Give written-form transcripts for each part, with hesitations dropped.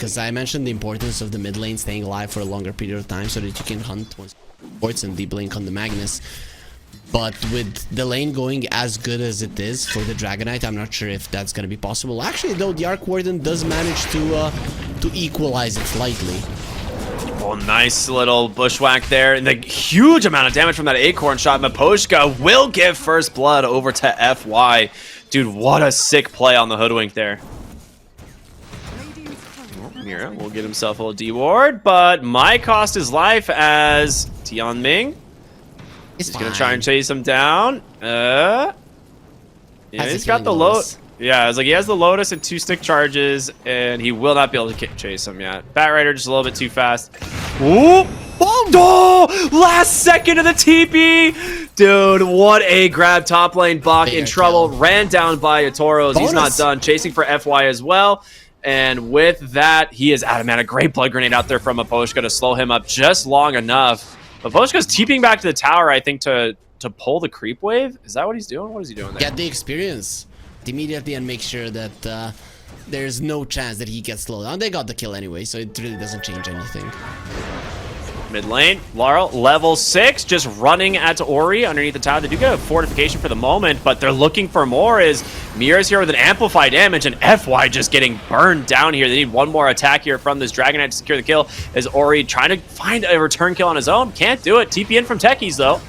because I mentioned the importance of the mid lane staying alive for a longer period of time so that you can hunt once ports and deep link on the Magnus. But with the lane going as good as it is for the Dragonite, I'm not sure if that's going to be possible. Actually, though, the Arc Warden does manage to equalize it slightly. Oh, nice little bushwhack there. And the huge amount of damage from that Acorn shot. Miposhka will give first blood over to FY. Dude, what a sick play on the Hoodwink there. Mira will get himself a little D-ward, but might cost his life as Tian Ming. He's gonna try and chase him down. Yeah, he's got the load. Yeah, it's like he has the Lotus and 2 stick charges, and he will not be able to chase him yet. Batrider just a little bit too fast. Ooh! Oh! Last second of the TP! Dude, what a grab. Top lane. Bach in trouble. Ran down by Yatoro. He's not done. Chasing for FY as well. And with that, he is out of mana. Great blood grenade out there from Miposhka to slow him up just long enough. Miposhka's TPing back to the tower, I think, to pull the creep wave. Is that what he's doing? What is he doing there? Get the experience immediately and make sure that there's no chance that he gets slowed down. They got the kill anyway, so it really doesn't change anything. Mid lane, Larl, level 6, just running at Ori underneath the tower. They do get a fortification for the moment, but they're looking for more as Mira's here with an amplified damage, and FY just getting burned down here. They need one more attack here from this Dragonite to secure the kill, as Ori trying to find a return kill on his own. Can't do it. TP in from Techies, though.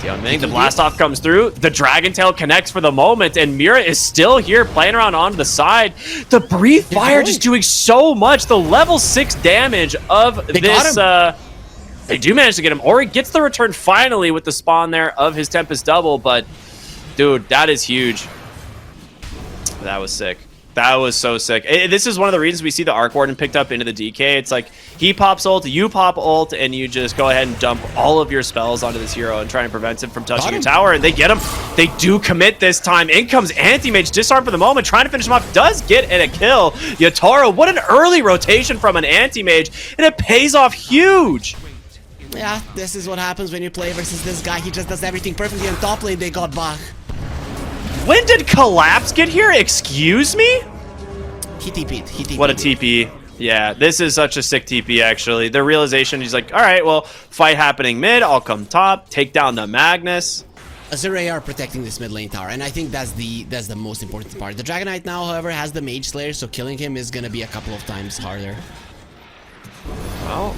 The blast off comes through. The Dragon Tail connects for the moment, and Mira is still here playing around onto the side. The Breathe Fire just doing so much. The level 6 damage of this. They do manage to get him. Ori gets the return finally with the spawn there of his Tempest Double, but dude, that is huge. That was sick. That was so sick. This is one of the reasons we see the Arc Warden picked up into the DK. It's like he pops ult, you pop ult, and you just go ahead and dump all of your spells onto this hero and try and prevent him from touching your tower. And they get him. They do commit this time. In comes Anti-Mage, disarm for the moment, trying to finish him off. Does get a kill. Yatoro, what an early rotation from an Anti-Mage, and it pays off huge. Yeah, this is what happens when you play versus this guy. He just does everything perfectly. On top lane, they got Bach. When did Collapse get here? Excuse me? He TP'd. What a TP. Yeah, this is such a sick TP, actually. The realization, he's like, all right, well, fight happening mid. I'll come top, take down the Magnus. Azure are protecting this mid lane tower, and I think that's the most important part. The Dragonite now, however, has the Mage Slayer, so killing him is going to be a couple of times harder. Well,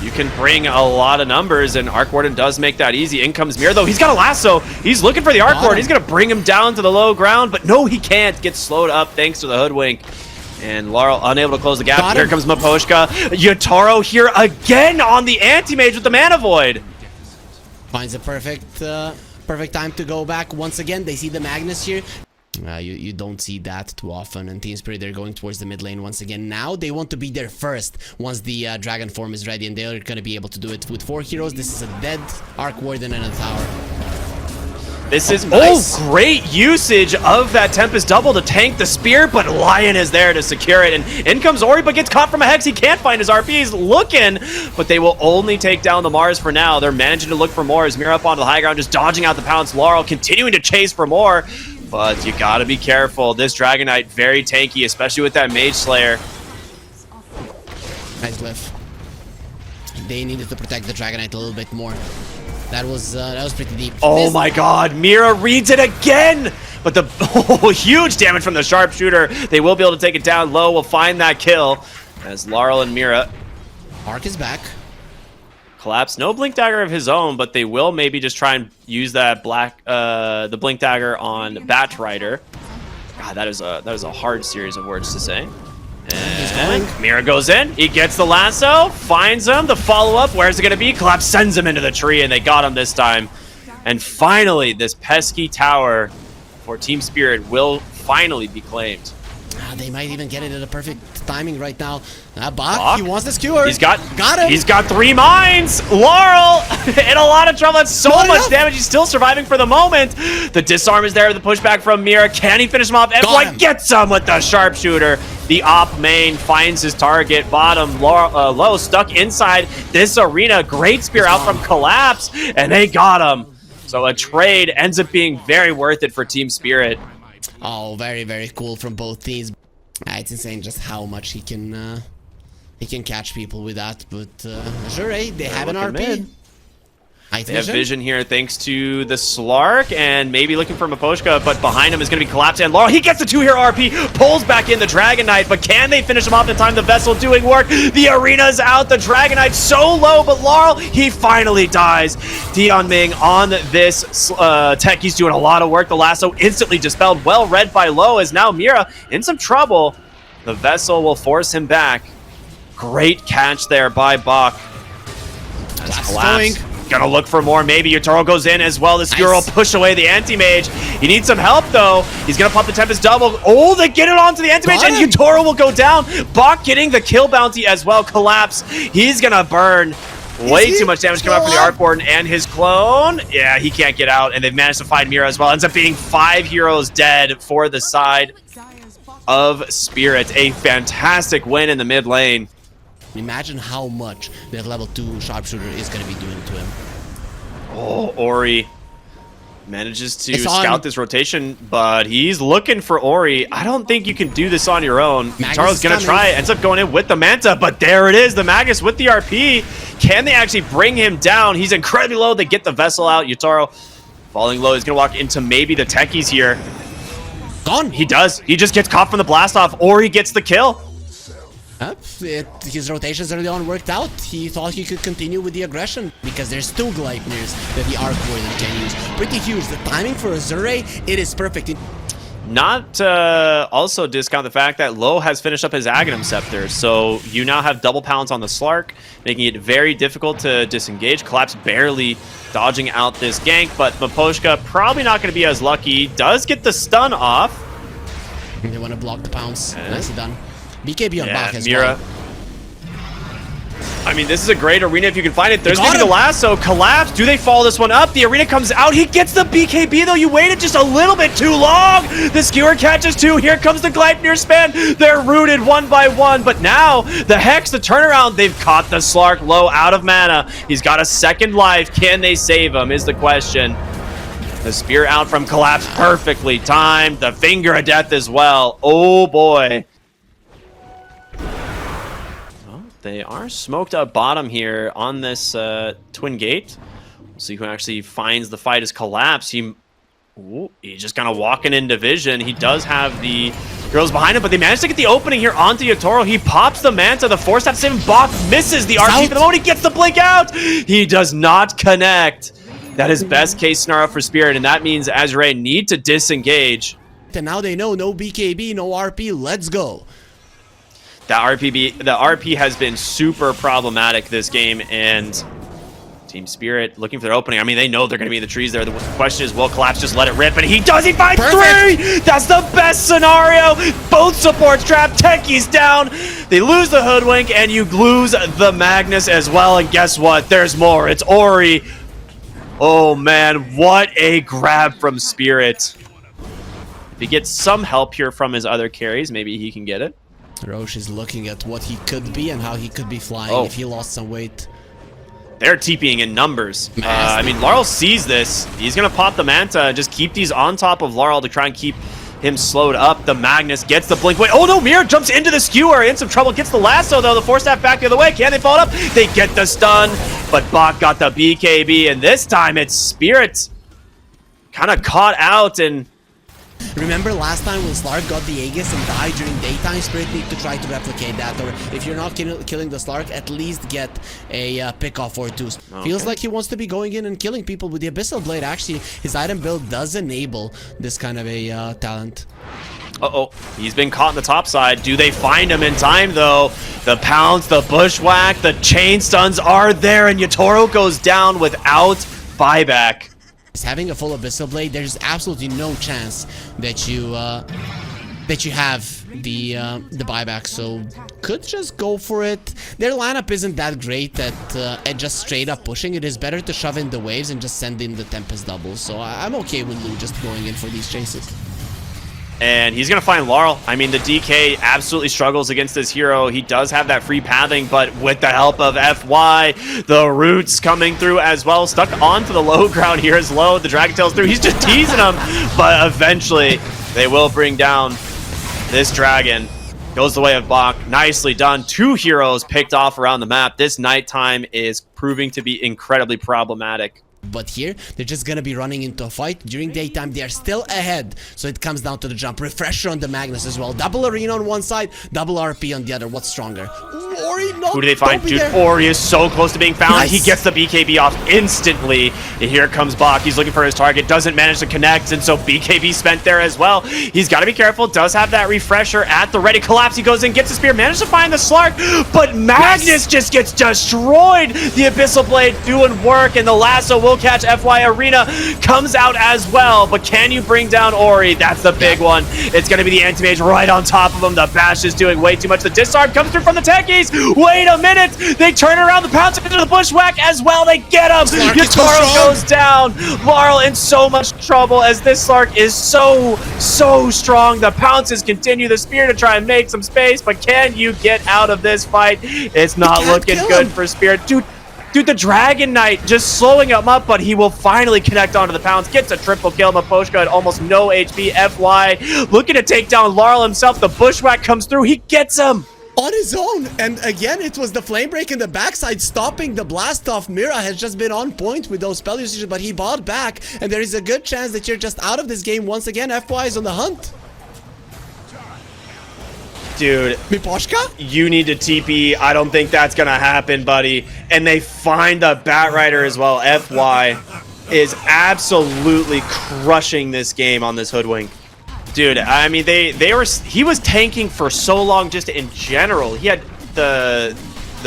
you can bring a lot of numbers, and Arc Warden does make that easy. In comes Mira, though. He's got a lasso. He's looking for the Arc Warden. He's going to bring him down to the low ground, but no, he can't. Gets slowed up thanks to the Hoodwink. And Larl unable to close the gap. Here comes Miposhka. Yatoro here again on the Anti-Mage with the Mana Void. Finds a perfect time to go back once again. They see the Magnus here. You don't see that too often, and Team Spirit, they're going towards the mid lane once again. Now they want to be there first once the dragon form is ready, and they're going to be able to do it with 4 heroes. This is a dead Arc Warden and a tower. This is nice. Great usage of that Tempest Double to tank the spear, but Lion is there to secure it, and in comes Ori, but gets caught from a Hex. He can't find his RP. He's looking, but they will only take down the Mars for now. They're managing to look for more as Mira up onto the high ground, just dodging out the pounce. Larl continuing to chase for more. But you gotta be careful. This Dragonite, very tanky, especially with that Mage Slayer. Nice lift. They needed to protect the Dragonite a little bit more. That was pretty deep. Oh my god, Mira reads it again! But the huge damage from the sharpshooter. They will be able to take it down low. We'll find that kill as Larl and Mira. Arc is back. Collapse, no Blink Dagger of his own, but they will maybe just try and use that the Blink Dagger on Batrider. God, that is a hard series of words to say. And Mira goes in, he gets the lasso, finds him, the follow-up, where's it gonna be? Collapse sends him into the tree, and they got him this time. And finally, this pesky tower for Team Spirit will finally be claimed. They might even get it at a perfect timing right now. Bach, he wants the skewer. Got him. He's got 3 mines. Larl in a lot of trouble. That's so much damage. He's still surviving for the moment. The disarm is there. The pushback from Mira. Can he finish him off? FY gets him with the sharpshooter. The op main finds his target. Bottom, low, stuck inside this arena. Great spear out from Collapse, and they got him. So a trade ends up being very worth it for Team Spirit. Oh, very, very cool from both teams. It's insane just how much he can catch people with that. But Azure, they have an RP. Mid. They have vision here thanks to the Slark and maybe looking for Miposhka, but behind him is going to be Collapse and Larl. He gets the 2 here RP, pulls back in the Dragon Knight, but can they finish him off in time? The Vessel doing work. The Arena's out. The Dragon Knight so low, but Larl, he finally dies. Dion Ming on this tech. He's doing a lot of work. The lasso instantly dispelled. Well read by Low as now Mira in some trouble. The Vessel will force him back. Great catch there by Bach. Collapse. Gonna look for more. Maybe Yatoro goes in as well. This Euro push away the anti-mage. He needs some help though. He's gonna pop the Tempest double. Oh, they get it onto the anti-mage and Yatoro will go down. Bach getting the kill bounty as well. Collapse. He's gonna burn. Way too much damage coming out from the Arc Warden and his clone. Yeah, he can't get out, and they've managed to find Mira as well. Ends up being 5 heroes dead for the side of Spirit. A fantastic win in the mid lane. Imagine how much that level 2 sharpshooter is going to be doing to him. Oh, Ori manages to scout this rotation, but he's looking for Ori. I don't think you can do this on your own. Charles gonna try it, ends up going in with the Manta, but there it is, the Magus with the RP. Can they actually bring him down? He's incredibly low. They get the Vessel out. Yatoro falling low. He's gonna walk into maybe the techies here. Gone. He does. He just gets caught from the blast off, or he gets the kill. His rotations early on worked out. He thought he could continue with the aggression because there's 2 Gleipnirs that the Arc Warden can use. Pretty huge. The timing for Azure, it is perfect. Not also discount the fact that Low has finished up his Aghanim Scepter, so you now have double pounds on the Slark, making it very difficult to disengage. Collapse barely dodging out this gank, but Miposhka probably not going to be as lucky. Does get the stun off. They want to block the pounce. Nicely done. BKB on Bach as Mira. well. I mean, this is a great arena if you can find it. There's maybe the lasso. Collapse. Do they follow this one up? The arena comes out. He gets the BKB, though. You waited just a little bit too long. The skewer catches 2. Here comes the Gleipnir spin. They're rooted 1 by 1. But now, the Hex, the turnaround, they've caught the Slark Low out of mana. He's got a second life. Can they save him is the question. The spear out from Collapse. Perfectly timed. The finger of death as well. Oh, boy. They are smoked up bottom here on this twin gate. We'll see who actually finds the fight as Collapse. He's just kind of walking in division. He does have the girls behind him, but they managed to get the opening here onto Yatoro. He pops the Manta. The force staff saving Bach misses the RP for the moment. He gets the blink out. He does not connect. That is best case scenario for Spirit, and that means Azure need to disengage. And now they know no BKB, no RP. Let's go. The RP has been super problematic this game, and Team Spirit looking for their opening. I mean, they know they're going to be in the trees there. The question is, will Collapse just let it rip? And he does. He finds 3! That's the best scenario. Both supports trapped. Techie's down. They lose the Hoodwink, and you lose the Magnus as well. And guess what? There's more. It's Ori. Oh, man. What a grab from Spirit. If he gets some help here from his other carries, maybe he can get it. Roche is looking at what he could be and how he could be flying if he lost some weight. They're TPing in numbers. I mean, Larl sees this. He's going to pop the Manta and just keep these on top of Larl to try and keep him slowed up. The Magnus gets the blink. Wait, oh no, Mira jumps into the skewer. In some trouble. Gets the lasso though. The force staff back the other way. Can they follow it up? They get the stun. But Bach got the BKB. And this time it's Spirit. Kind of caught out and... Remember last time when Slark got the Aegis and died during daytime? Spirit need to try to replicate that, or if you're not killing the Slark, at least get a pick-off or 2. Okay. Feels like he wants to be going in and killing people with the Abyssal Blade. Actually, his item build does enable this kind of a talent. Uh-oh, he's been caught on the top side. Do they find him in time, though? The pounce, the bushwhack, the chain stuns are there, and Yatoro goes down without buyback. Having a full Abyssal Blade, there's absolutely no chance that you have the buyback, so could just go for it. Their lineup isn't that great at just straight up pushing. It is better to shove in the waves and just send in the Tempest doubles, so I'm okay with Lou just going in for these chases. And he's going to find Larl. I mean, the DK absolutely struggles against this hero. He does have that free pathing, but with the help of FY, the roots coming through as well. Stuck onto the low ground here is Low. The Dragon Tail's through. He's just teasing him, but eventually they will bring down this dragon. Goes the way of Bach. Nicely done. 2 heroes picked off around the map. This nighttime is proving to be incredibly problematic. But here, they're just gonna be running into a fight. During daytime, they are still ahead. So it comes down to the jump. Refresher on the Magnus as well. Double Arena on one side, double RP on the other. What's stronger? Ori, no, who do they find? Dude, there. Ori is so close to being found. Nice. He gets the BKB off instantly. And here comes Bach. He's looking for his target. Doesn't manage to connect. And so BKB spent there as well. He's got to be careful. Does have that refresher at the ready. Collapse. He goes in, gets the spear. Manages to find the Slark. But Magnus just gets destroyed. The Abyssal Blade doing work. And the lasso will catch FY. Arena comes out as well. But can you bring down Ori? That's the big one. It's going to be the Anti-Mage right on top of him. The Bash is doing way too much. The disarm comes through from the techies. Wait a minute. They turn around the pounce into the bushwhack as well. They get him. Yatoro goes down. Larl in so much trouble as this Slark is so strong. The pounces continue. The spear to try and make some space. But can you get out of this fight? It's not looking good for Spirit. Dude, the Dragon Knight just slowing him up, but he will finally connect onto the pounce. Gets a triple kill. Miposhka at almost no HP. FY looking to take down Larl himself. The bushwhack comes through. He gets him. On his own. And again, it was the flame break in the backside stopping the blast off. Mira has just been on point with those spell usages, but he bought back. And there is a good chance that you're just out of this game once again. FY is on the hunt. Dude, Miposhka? You need to TP. I don't think that's gonna happen, buddy. And they find the Bat Rider as well. FY is absolutely crushing this game on this Hoodwink. Dude, I mean, he was tanking for so long just in general. He had the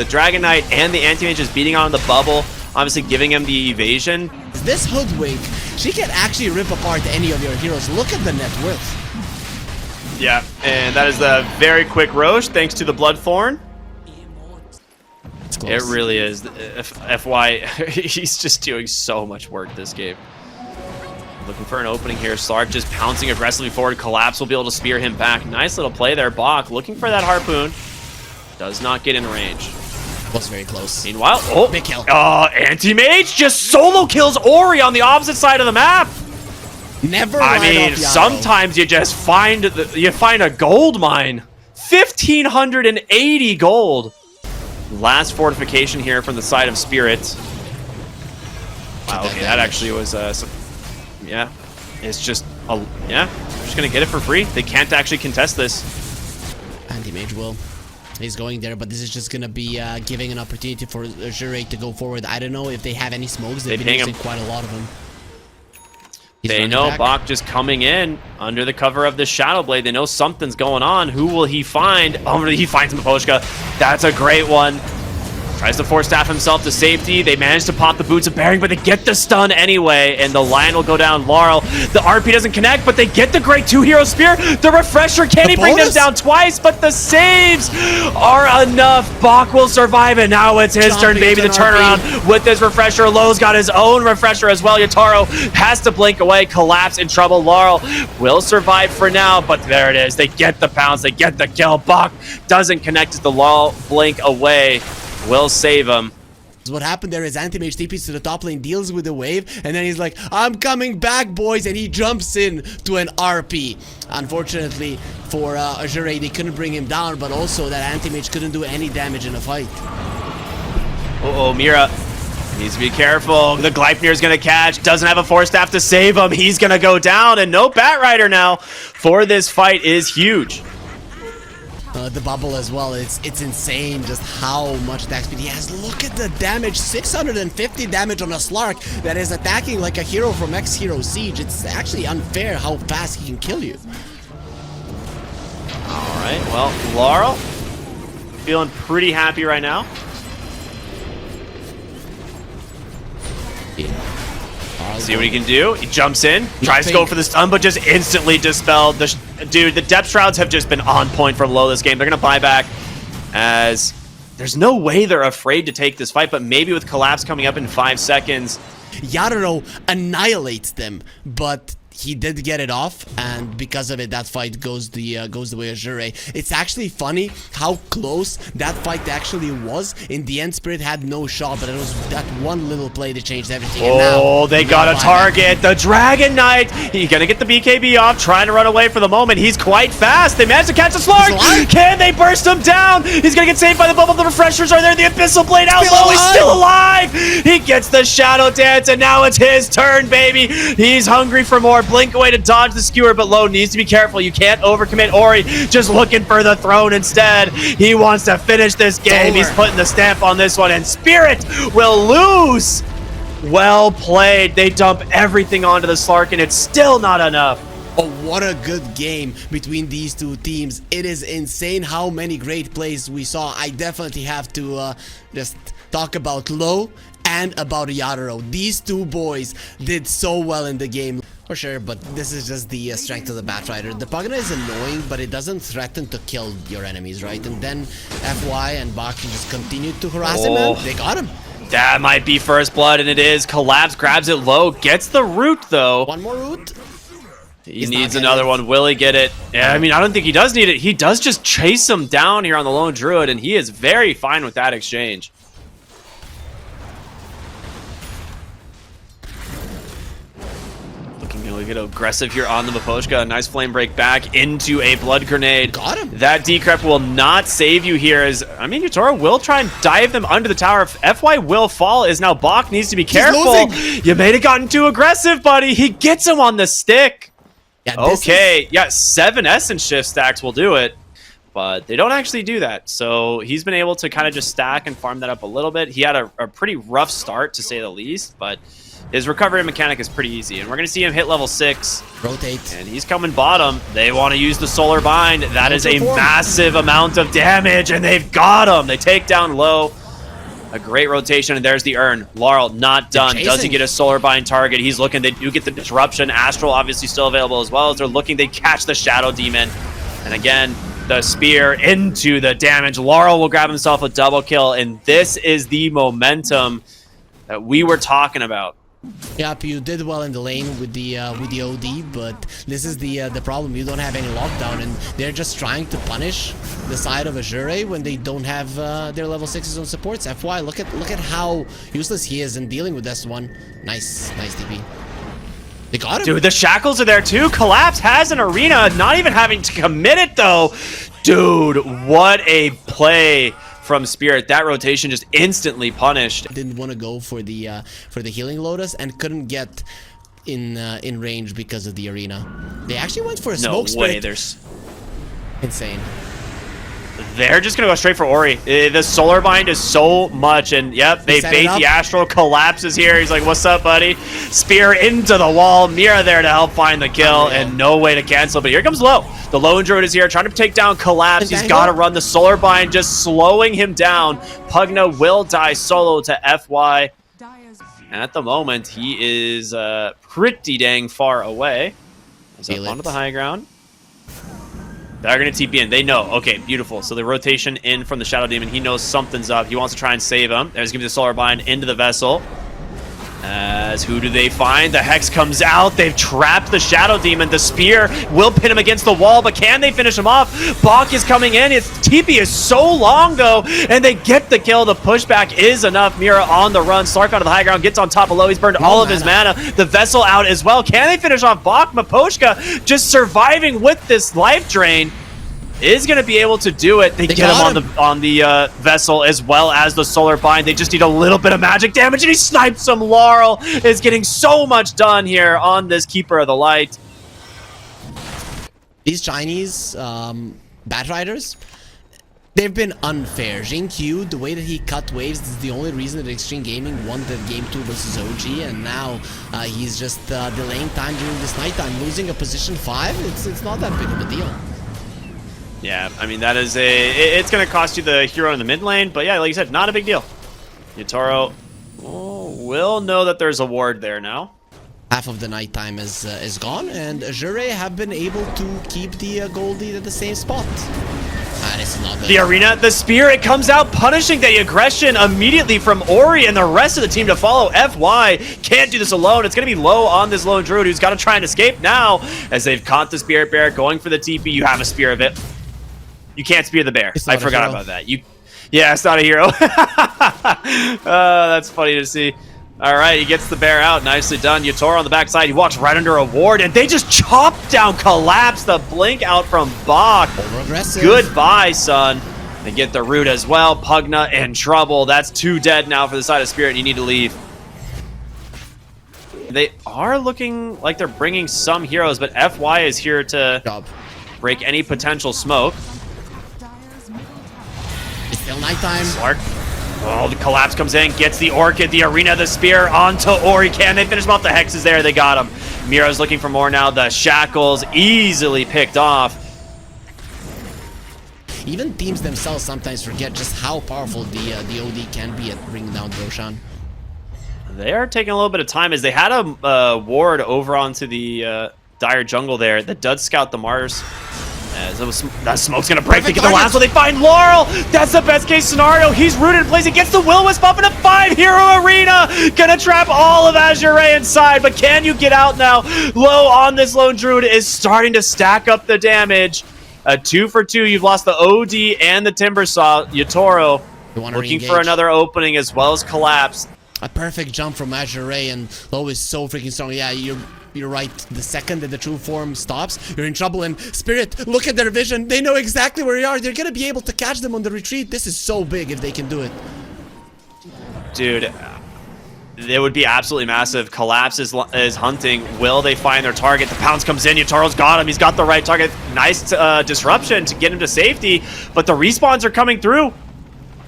Dragon Knight and the Anti-Mage just beating on the bubble, obviously giving him the evasion. This Hoodwink, she can actually rip apart any of your heroes. Look at the net worth. Yeah, and that is the very quick Roche, thanks to the Bloodthorn. It really is. FY, he's just doing so much work this game. Looking for an opening here. Slark just pouncing aggressively forward. Collapse will be able to spear him back. Nice little play there. Bach looking for that harpoon. Does not get in range. Was very close. Meanwhile, oh, big kill. Anti-Mage just solo kills Ori on the opposite side of the map. Never. I mean, sometimes you just find a gold mine. 1,580 gold. Last fortification here from the side of Spirit. Wow, okay, that actually was yeah. It's just yeah. They're just gonna get it for free. They can't actually contest this. Anti-Mage will. He's going there, but this is just gonna be giving an opportunity for Azure to go forward. I don't know if they have any smokes. They've been using quite a lot of them. They know Bach just coming in under the cover of the Shadow Blade. They know something's going on. Who will he find? Oh, he finds Miposhka. That's a great one. Tries to force staff himself to safety. They manage to pop the Boots of Bearing, but they get the stun anyway, and the Lion will go down. Larl, the RP doesn't connect, but they get the great 2-hero spear. The Refresher, can he bring them down twice? But the saves are enough. Bach will survive, and now it's his turn, baby, to turn around with this Refresher. Lowe's got his own Refresher as well. Yatoro has to blink away. Collapse in trouble. Larl will survive for now, but there it is. They get the pounce. They get the kill. Bach doesn't connect as the Larl blink away. Will save him. What happened there is Anti-Mage TPs to the top lane, deals with the wave, and then he's like, I'm coming back, boys, and he jumps in to an RP. Unfortunately for Azure, they couldn't bring him down, but also that Anti-Mage couldn't do any damage in the fight. Uh-oh, Mira needs to be careful. The Gleipnir is going to catch. Doesn't have a Force Staff to save him. He's going to go down, and no Bat Rider now for this fight is huge. The bubble as well, it's insane just how much attack speed he has. Look at the damage, 650 damage on a Slark that is attacking like a hero from X-Hero Siege. It's actually unfair how fast he can kill you. Alright, well, Larl feeling pretty happy right now. See what he can do. He jumps in, tries to go for the stun, but just instantly dispelled. Dude, the Depth Shrouds have just been on point from low this game. They're going to buy back as there's no way they're afraid to take this fight, but maybe with Collapse coming up in 5 seconds. Yatoro annihilates them, but he did get it off, and because of it, that fight goes the way of Azure. It's actually funny how close that fight actually was. In the end, Spirit had no shot, but it was that one little play that changed everything. And now, they got a target. The Dragon Knight. He's gonna get the BKB off, trying to run away for the moment. He's quite fast. They managed to catch a Slark. Can they burst him down? He's gonna get saved by the bubble. The refreshers are there. The Abyssal Blade out low. He's still alive. He gets the Shadow Dance, and now it's his turn, baby. He's hungry for more. Blink away to dodge the skewer, but Low needs to be careful. You can't overcommit Ori, just looking for the throne instead. He wants to finish this game. He's putting the stamp on this one, and Spirit will lose. Well played. They dump everything onto the Slark, and it's still not enough. Oh, what a good game between these two teams. It is insane how many great plays we saw. I definitely have to just talk about Low and about Yatoro. These two boys did so well in the game. For sure, but this is just the strength of the Batrider. The Pugna is annoying, but it doesn't threaten to kill your enemies, right? And then FY and Bach can just continue to harass him, and they got him. That might be first blood, and it is. Collapse grabs it low, gets the root, though. One more root? He needs another one. Will he get it? Yeah, I mean, I don't think he does need it. He does just chase him down here on the Lone Druid, and he is very fine with that exchange. We get aggressive here on the Miposhka. A nice flame break back into a blood grenade. Got him. That decrep will not save you here. As I mean, Yatoro will try and dive them under the tower. If FY will fall, is now Bach needs to be careful. You may have gotten too aggressive, buddy. He gets him on the stick. Yeah, okay, yeah, 7 Essence Shift stacks will do it. But they don't actually do that. So he's been able to kind of just stack and farm that up a little bit. He had a pretty rough start, to say the least, but his recovery mechanic is pretty easy. And we're going to see him hit level 6. Rotate. And he's coming bottom. They want to use the Solar Bind. That is a massive amount of damage, and they've got him. They take down Low. A great rotation, and there's the urn. Larl not done. Doesn't get a Solar Bind target. He's looking. They do get the Disruption. Astral obviously still available as well. As they're looking, they catch the Shadow Demon. And again, the spear into the damage. Larl will grab himself a double kill, and this is the momentum that we were talking about. Yep, you did well in the lane with the OD, but this is the problem. You don't have any lockdown, and they're just trying to punish the side of Azure when they don't have their level 6s on supports. FY, look at how useless he is in dealing with this one. Nice DP. They got him. Dude, the shackles are there too. Collapse has an arena, not even having to commit it though. Dude, what a play from Spirit. That rotation just instantly punished. Didn't want to go for the healing Lotus and couldn't get in range because of the arena. They actually went for a smoke Spirit. No way, there's insane. They're just gonna go straight for Ori. The Solar Bind is so much, and yep, they bait the Astral. Collapses here. He's like, "What's up, buddy?" Spear into the wall. Mira there to help find the kill, and no way to cancel. But here comes Low. The Lone Druid is here, trying to take down Collapse. He's got to run the Solar Bind, just slowing him down. Pugna will die solo to FY. And at the moment, he is pretty dang far away. He's up onto the high ground. They're going to TP in. They know. Okay, beautiful. So the rotation in from the Shadow Demon. He knows something's up. He wants to try and save him. There's going to be the Solar Bind into the vessel. As who do they find? The Hex comes out. They've trapped the Shadow Demon. The Spear will pin him against the wall, but can they finish him off? Bach is coming in. Its TP is so long, though, and they get the kill. The pushback is enough. Mira on the run. Slark onto the high ground. Gets on top of Low. He's burned all of his mana. The Vessel out as well. Can they finish off Bach? Miposhka just surviving with this life drain. Is going to be able to do it. They get him on the vessel as well as the Solar Bind. They just need a little bit of magic damage, and he snipes him. Larl is getting so much done here on this Keeper of the Light. These Chinese Batriders, they've been unfair. Q, the way that he cut waves is the only reason that Extreme Gaming won the game 2 versus OG, and now he's just delaying time during this nighttime, losing a position 5. It's not that big of a deal. Yeah, I mean, that is it's going to cost you the hero in the mid lane, but yeah, like you said, not a big deal. Yatoro will know that there's a ward there now. Half of the nighttime is gone, and Azure have been able to keep the gold lead at the same spot. This is not good. The arena, the spear, it comes out, punishing the aggression immediately from Ori and the rest of the team to follow. FY can't do this alone. It's going to be low on this lone druid who's got to try and escape now as they've caught the spirit bear going for the TP. You have a spear of it. You can't spear the bear. I forgot about that. Yeah, it's not a hero. That's funny to see. All right, he gets the bear out. Nicely done. Yatoro on the backside. He walks right under a ward, and they just chop down, collapse the blink out from Bach. Over-aggressive. Goodbye, son. They get the root as well. Pugna in trouble. That's 2 dead now for the side of Spirit, and you need to leave. They are looking like they're bringing some heroes, but FY is here to break any potential smoke. It's still nighttime. Lark. Oh, the collapse comes in, gets the Orchid, the Arena, the Spear onto Ori. Can they finish him off? The Hex is there. They got him. Mira's looking for more now. The Shackles easily picked off. Even teams themselves sometimes forget just how powerful the OD can be at bringing down Roshan. They are taking a little bit of time as they had a ward over onto the Dire jungle there that does scout the Mars. That smoke's gonna break. They get the last one. They find Larl. That's the best case scenario. He's rooted in place. He gets the Will-Wisp up in a 5-hero arena. Gonna trap all of Azure inside. But can you get out now? Low on this lone druid is starting to stack up the damage. 2 for 2. You've lost the OD and the Timbersaw. Yatoro looking for another opening as well as collapse. A perfect jump from Azure and Low is so freaking strong. Yeah, you're right. The second that the true form stops, you're in trouble. And Spirit, look at their vision. They know exactly where they are. They're gonna be able to catch them on the retreat. This is so big if they can do it. Dude, it would be absolutely massive. Collapse is hunting. Will they find their target? The pounce comes in. Yatoro's got him. He's got the right target. Nice disruption to get him to safety. But the respawns are coming through.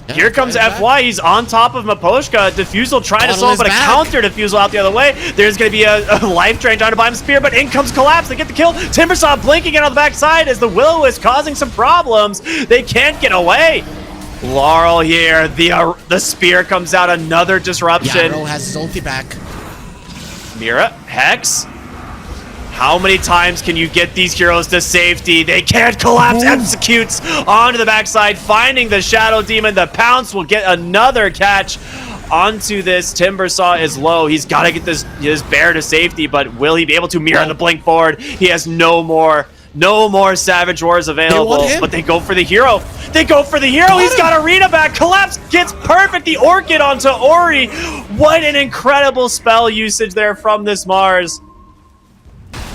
Yeah, here comes FY. He's on top of Miposhka. Diffusal trying to slow him, but a counter Diffusal out the other way. There's going to be a life drain trying to buy him Spear, but in comes Collapse. They get the kill. Timbersaw blinking in on the backside as the Will is causing some problems. They can't get away. Larl here. The Spear comes out. Another disruption. Yatoro has his ulti back. Mira. Hex. How many times can you get these heroes to safety? They can't. Collapse executes onto the backside, finding the Shadow Demon. The Pounce will get another catch onto this. Timbersaw is low. He's got to get his bear to safety, but will he be able to? Mira the blink forward. He has no more Savage Wars available, but they go for the hero. They go for the hero. He's got Arena back. Collapse gets perfect. The Orchid onto Ori. What an incredible spell usage there from this Mars.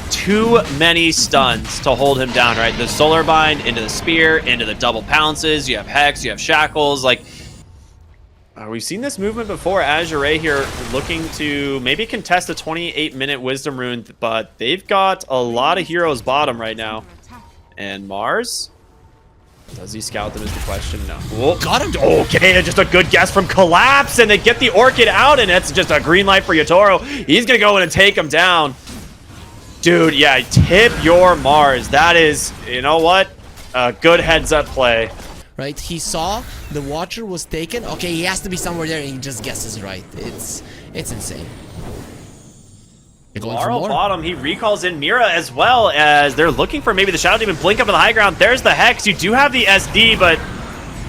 Too many stuns to hold him down, right? The Solar Bind into the Spear, into the double pounces. You have Hex, you have Shackles. Like, we've seen this movement before. Azure here looking to maybe contest a 28-minute Wisdom Rune, but they've got a lot of heroes bottom right now. And Mars? Does he scout them is the question? No. Oh, got him. Okay, just a good guess from Collapse, and they get the Orchid out, and it's just a green light for Yatoro. He's going to go in and take him down. Dude, yeah, tip your Mars. That is, you know what? A good heads-up play. Right, he saw the Watcher was taken. Okay, he has to be somewhere there, and he just guesses right. It's insane. Larl bottom, he recalls in Mira as well as they're looking for maybe the Shadow Demon blink up in the high ground. There's the Hex. You do have the SD, but...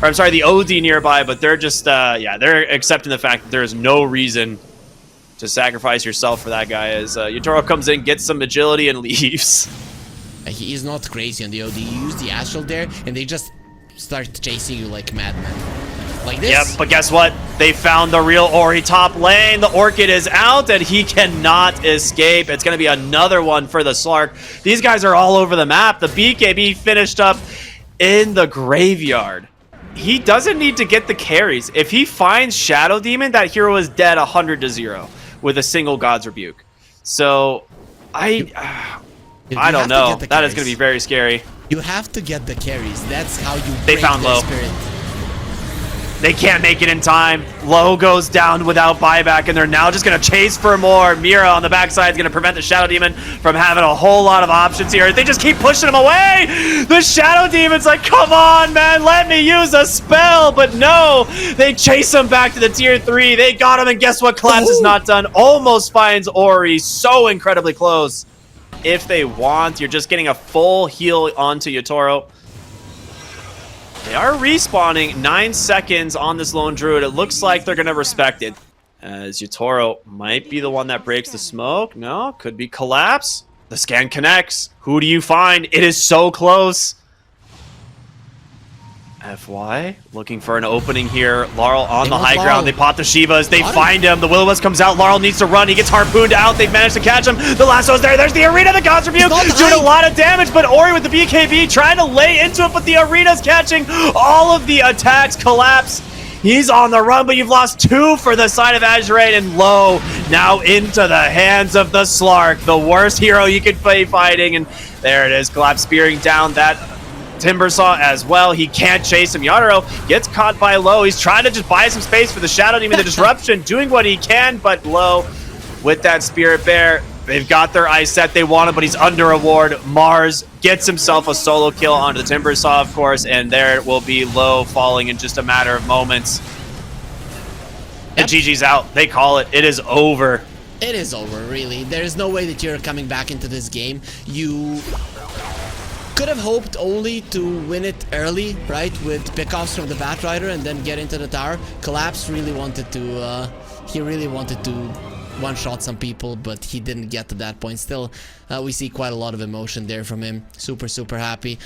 Or, I'm sorry, the OD nearby, but they're just, yeah, they're accepting the fact that there is no reason to sacrifice yourself for that guy as Yatoro comes in, gets some agility, and leaves. He is not crazy on the OD. You use the Astral there, and they just start chasing you like madmen. Like this. Yep, but guess what? They found the real Ori top lane. The Orchid is out, and he cannot escape. It's going to be another one for the Slark. These guys are all over the map. The BKB finished up in the graveyard. He doesn't need to get the carries. If he finds Shadow Demon, that hero is dead 100-0 with a single God's Rebuke. So, I don't know. That is going to be very scary. You have to get the carries. That's how you They found Low. Spirit. They can't make it in time. Low goes down without buyback, and they're now just going to chase for more. Mira on the backside is going to prevent the Shadow Demon from having a whole lot of options here. They just keep pushing him away. The Shadow Demon's like, come on, man, let me use a spell. But no, they chase him back to the tier 3. They got him, and guess what? Collapse is not done. Almost finds Ori. So incredibly close. If they want, you're just getting a full heal onto Yatoro. They are respawning 9 seconds on this lone druid. It looks like they're going to respect it. As Yatoro might be the one that breaks the smoke. No, could be collapse. The scan connects. Who do you find? It is so close. FY looking for an opening here. Larl on the high ground. They pop the Shivas. They find him. The Will-O-Wisp comes out. Larl needs to run. He gets harpooned out. They've managed to catch him. The lasso's there. There's the arena. The God's Rebuke doing a lot of damage, but Ori with the BKB trying to lay into it, but the arena's catching all of the attacks. Collapse. He's on the run, but you've lost 2 for the side of Azure, and Low now into the hands of the Slark, the worst hero you could play fighting, and there it is. Collapse spearing down that Timbersaw as well. He can't chase him. Yatoro gets caught by Low. He's trying to just buy some space for the Shadow Demon, the Disruption, doing what he can, but Low with that Spirit Bear. They've got their ice set they wanted, but he's under a ward. Mars gets himself a solo kill onto the Timbersaw, of course, and there will be Low falling in just a matter of moments. And GG's out. They call it. It is over. It is over, really. There's no way that you're coming back into this game. You could have hoped only to win it early, right, with pickoffs from the Batrider and then get into the tower. Collapse really wanted to, he really wanted to one-shot some people, but he didn't get to that point. Still, we see quite a lot of emotion there from him. Super, super happy.